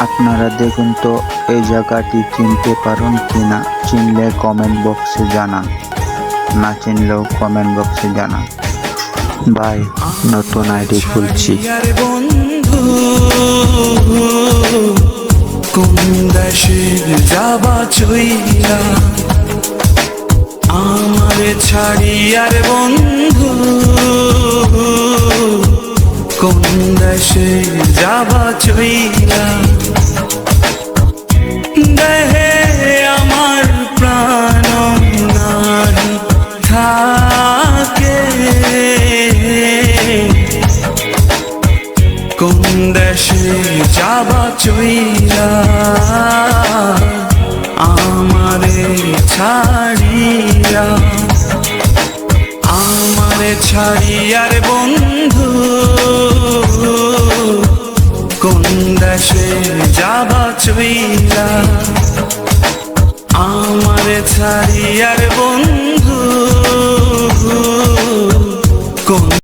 আপনারা দেখুন তো এই জায়গাটি চিনতে পারেন কিনা। চিনলে কমেন্ট বক্সে জানান, না চিনলেও কমেন্ট বক্সে জানান। ভাই নতুন আইডি খুলছি। বন্ধু কোন দেশে যাবা চইলা আমারে ছাড়িয়ার বন্ধু, কোন দেশে যাবা চইলা। দেহে আমার প্রাণ নাহি থাকে, কোন দেশে যাবা চইলা আমারে ছাড়িয়া। আমারে ছাড়িয়ার বন্ধু কোন দেশে যাবা চইলা আমারে ছাড়িয়ার বন্ধু।